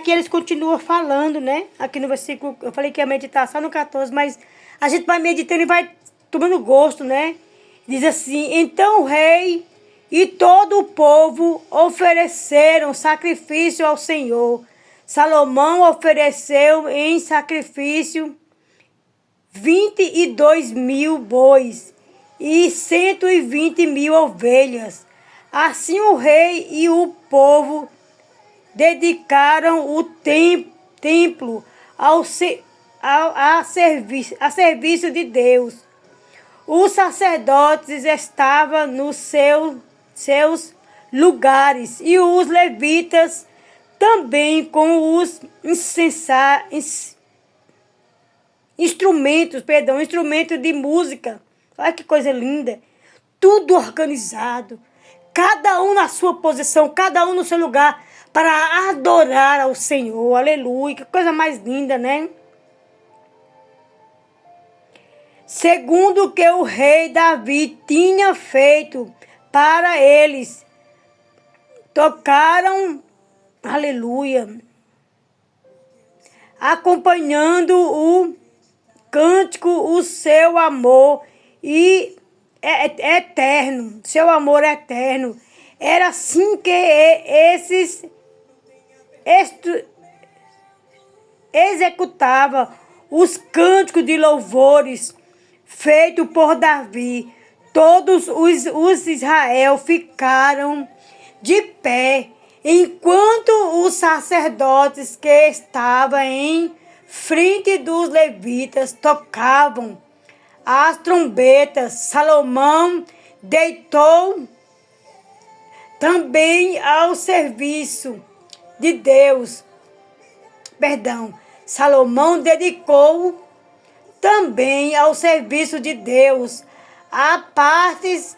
aqui eles continuam falando, né? Aqui no versículo, eu falei que ia meditar só no 14, mas a gente vai meditando e vai tomando gosto, né? Diz assim: então o rei e todo o povo ofereceram sacrifício ao Senhor. Salomão ofereceu em sacrifício 22.000 bois e 120.000 ovelhas. Assim o rei e o povo dedicaram o templo a serviço de Deus. Os sacerdotes estavam nos seus lugares e os levitas também com os instrumentos de música. Olha que coisa linda. Tudo organizado. Cada um na sua posição, cada um no seu lugar para adorar ao Senhor. Aleluia. Que coisa mais linda, né? Segundo o que o rei Davi tinha feito para eles, tocaram, aleluia, acompanhando o cântico, o seu amor e eterno, seu amor eterno. Era assim que esses executava os cânticos de louvores feito por Davi. Todos os Israel ficaram de pé, enquanto os sacerdotes que estavam em frente dos levitas tocavam as trombetas. Salomão deitou também ao serviço de Deus. Salomão dedicou também ao serviço de Deus a parte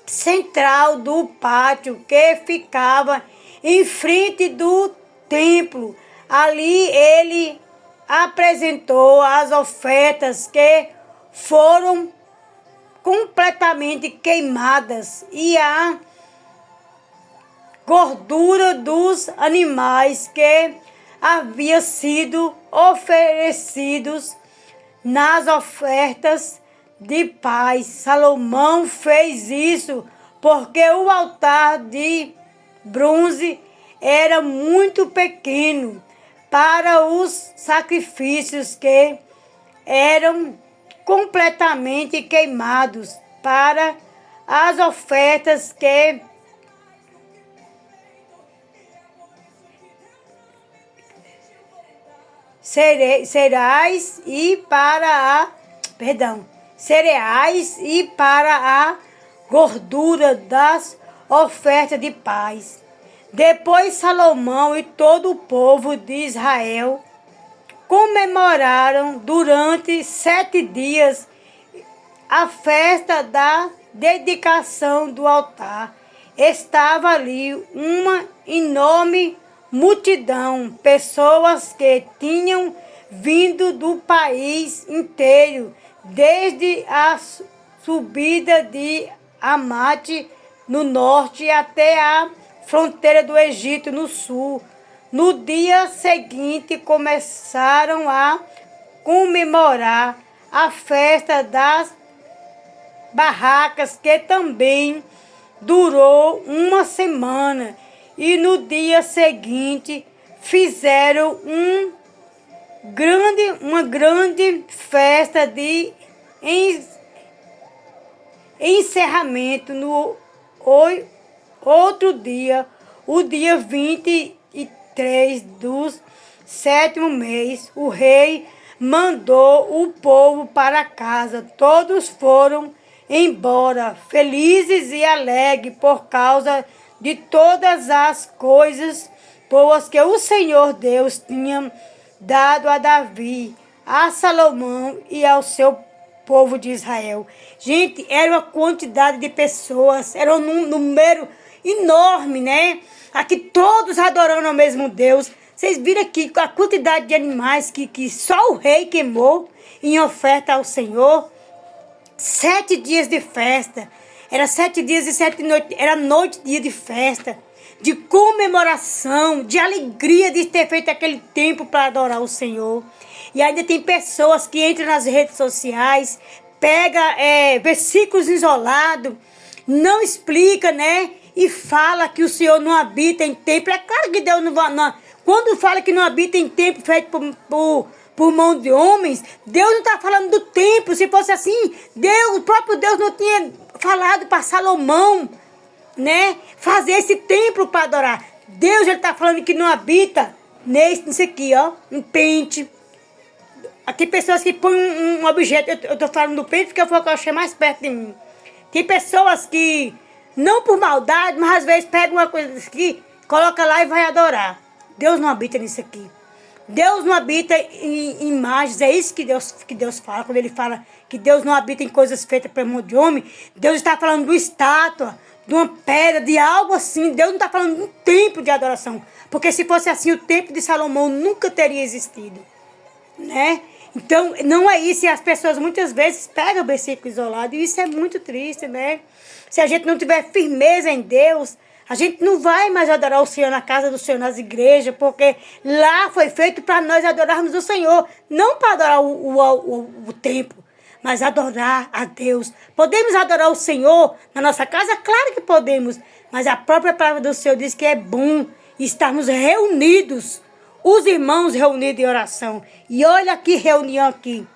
central do pátio que ficava em frente do templo. Ali ele apresentou as ofertas que foram completamente queimadas e a gordura dos animais que havia sido oferecidos nas ofertas de paz. Salomão fez isso porque o altar de bronze era muito pequeno para os sacrifícios que eram completamente queimados, para as ofertas que cereais e para a gordura das ofertas de paz. Depois Salomão e todo o povo de Israel comemoraram durante 7 dias a festa da dedicação do altar. Estava ali uma enorme multidão, pessoas que tinham vindo do país inteiro, desde a subida de Amate no norte até a fronteira do Egito no sul. No dia seguinte começaram a comemorar a festa das barracas, que também durou uma semana. E no dia seguinte fizeram uma grande festa de encerramento. No outro dia, o dia 23 do 7º mês, o rei mandou o povo para casa. Todos foram embora, felizes e alegres por causa de todas as coisas boas que o Senhor Deus tinha dado a Davi, a Salomão e ao seu povo de Israel. Gente, era uma quantidade de pessoas, era um número enorme, né? Aqui todos adorando ao mesmo Deus. Vocês viram aqui a quantidade de animais que só o rei queimou em oferta ao Senhor. 7 dias de festa. Era 7 dias e 7 noites. Era noite, dia de festa. de comemoração, de alegria de ter feito aquele tempo para adorar o Senhor. E ainda tem pessoas que entram nas redes sociais, pega versículos isolados, não explica, né? E fala que o Senhor não habita em templo. É claro que Deus não vai... Não, quando fala que não habita em templo feito por mão de homens, Deus não está falando do templo. Se fosse assim, o próprio Deus não tinha falado para Salomão, né? Fazer esse templo para adorar. Deus, ele está falando que não habita nisso aqui, ó. Um pente. Tem pessoas que põem um objeto. Eu estou falando do pente porque foi o que eu achei mais perto de mim. Tem pessoas que, não por maldade, mas às vezes pegam uma coisa aqui, coloca lá e vai adorar. Deus não habita nisso aqui. Deus não habita em imagens. É isso que Deus fala. Quando ele fala que Deus não habita em coisas feitas por mão de homem, Deus está falando de uma estátua, de uma pedra, de algo assim. Deus não está falando de um templo de adoração. Porque se fosse assim, o templo de Salomão nunca teria existido, né? Então, não é isso. E as pessoas muitas vezes pegam o versículo isolado. E isso é muito triste, né? Se a gente não tiver firmeza em Deus, a gente não vai mais adorar o Senhor na casa do Senhor, nas igrejas. Porque lá foi feito para nós adorarmos o Senhor. Não para adorar o templo, mas adorar a Deus. Podemos adorar o Senhor na nossa casa? Claro que podemos. Mas a própria palavra do Senhor diz que é bom estarmos reunidos. Os irmãos reunidos em oração. E olha que reunião aqui.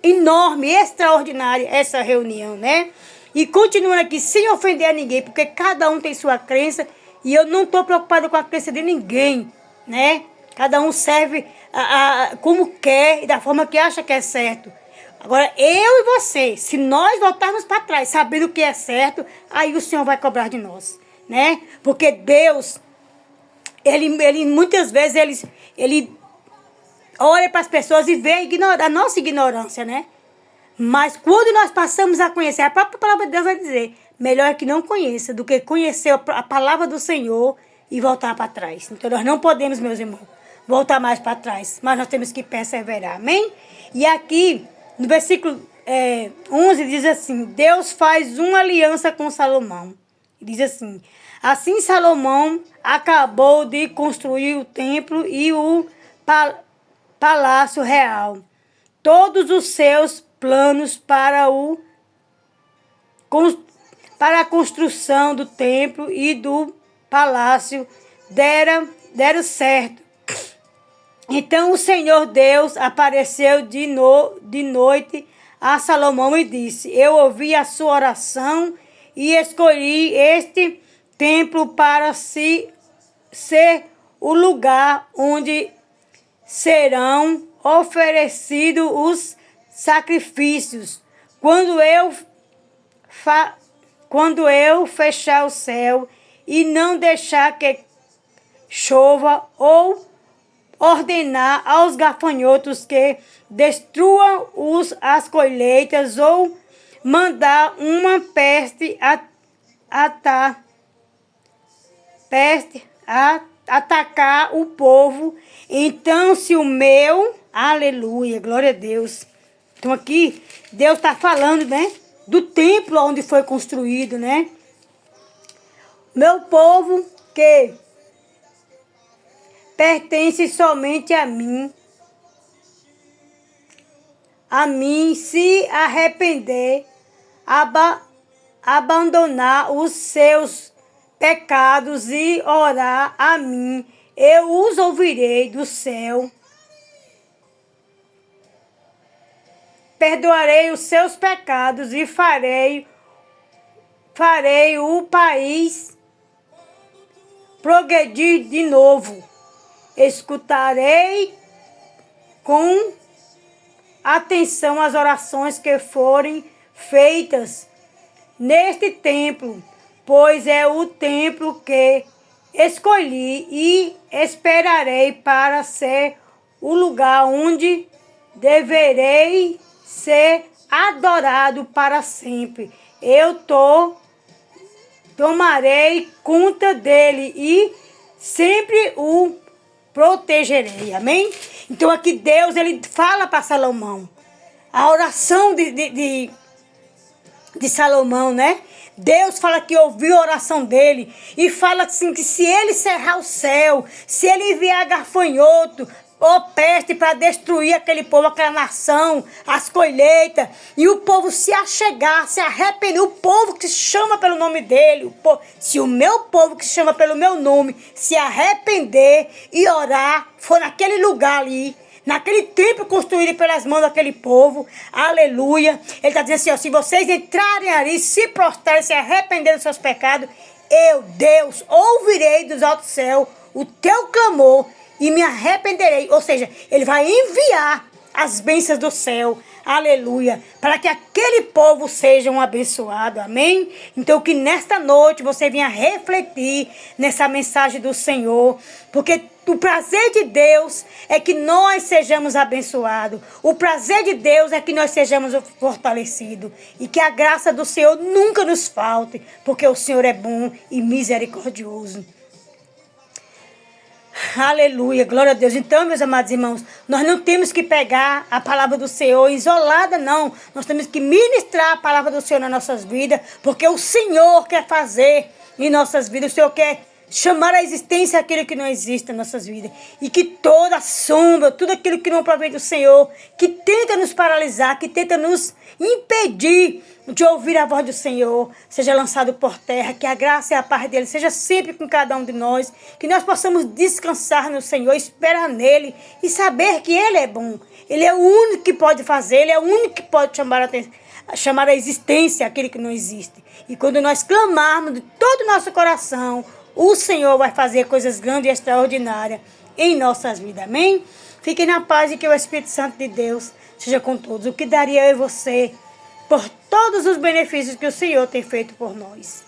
Enorme, extraordinária essa reunião, né? E continuando aqui, sem ofender a ninguém, porque cada um tem sua crença. E eu não estou preocupada com a crença de ninguém, né? Cada um serve como quer e da forma que acha que é certo. Agora, eu e você, se nós voltarmos para trás, sabendo o que é certo, aí o Senhor vai cobrar de nós, né? Porque Deus... Ele muitas vezes ele olha para as pessoas e vê a nossa ignorância, né? Mas quando nós passamos a conhecer, a própria palavra de Deus vai dizer, melhor é que não conheça do que conhecer a palavra do Senhor e voltar para trás. Então nós não podemos, meus irmãos, voltar mais para trás, mas nós temos que perseverar, amém? E aqui, no versículo 11, diz assim, Deus faz uma aliança com Salomão. Diz assim, assim Salomão acabou de construir o templo e o palácio real. Todos os seus planos para a construção do templo e do palácio deram certo. Então o Senhor Deus apareceu de noite a Salomão e disse, eu ouvi a sua oração e escolhi este templo para ser o lugar onde serão oferecidos os sacrifícios. Quando eu fechar o céu e não deixar que chova ou ordenar aos gafanhotos que destruam as colheitas ou mandar uma peste atacar o povo, então se o meu, aleluia, glória a Deus. Então aqui, Deus está falando, né, do templo onde foi construído, né. Meu povo que pertence somente a mim se arrepender, abandonar os seus pecados e orar a mim, eu os ouvirei do céu, perdoarei os seus pecados e farei o país progredir de novo. Escutarei com atenção as orações que forem feitas neste templo, pois é o templo que escolhi e esperarei para ser o lugar onde deverei ser adorado para sempre. Eu tomarei conta dele e sempre o protegerei. Amém? Então aqui Deus, ele fala para Salomão. A oração de Salomão, né? Deus fala que ouviu a oração dele e fala assim que se ele cerrar o céu, se ele enviar gafanhoto ou peste para destruir aquele povo, aquela nação, as colheitas, e o povo se achegar, se arrepender, o povo que chama pelo nome dele, se o meu povo que chama pelo meu nome se arrepender e orar, for naquele lugar ali, naquele templo construído pelas mãos daquele povo, aleluia, ele está dizendo assim, ó, se vocês entrarem ali, se prostrarem, se arrependerem dos seus pecados, eu, Deus, ouvirei dos altos céus o teu clamor e me arrependerei. Ou seja, ele vai enviar as bênçãos do céu, aleluia, para que aquele povo seja abençoado, amém? Então que nesta noite você venha refletir nessa mensagem do Senhor, porque o prazer de Deus é que nós sejamos abençoados. O prazer de Deus é que nós sejamos fortalecidos. E que a graça do Senhor nunca nos falte, porque o Senhor é bom e misericordioso. Aleluia, glória a Deus. Então, meus amados irmãos, nós não temos que pegar a palavra do Senhor isolada, não. Nós temos que ministrar a palavra do Senhor nas nossas vidas, porque o Senhor quer fazer em nossas vidas. O Senhor quer chamar à existência aquilo que não existe em nossas vidas. E que toda sombra, tudo aquilo que não provém do Senhor, que tenta nos paralisar, que tenta nos impedir de ouvir a voz do Senhor, seja lançado por terra, que a graça e a paz dele seja sempre com cada um de nós, que nós possamos descansar no Senhor, esperar nele e saber que ele é bom. Ele é o único que pode fazer, ele é o único que pode chamar a existência aquilo que não existe. E quando nós clamarmos de todo o nosso coração, o Senhor vai fazer coisas grandes e extraordinárias em nossas vidas, amém? Fiquem na paz e que o Espírito Santo de Deus seja com todos. O que daria eu e você por todos os benefícios que o Senhor tem feito por nós.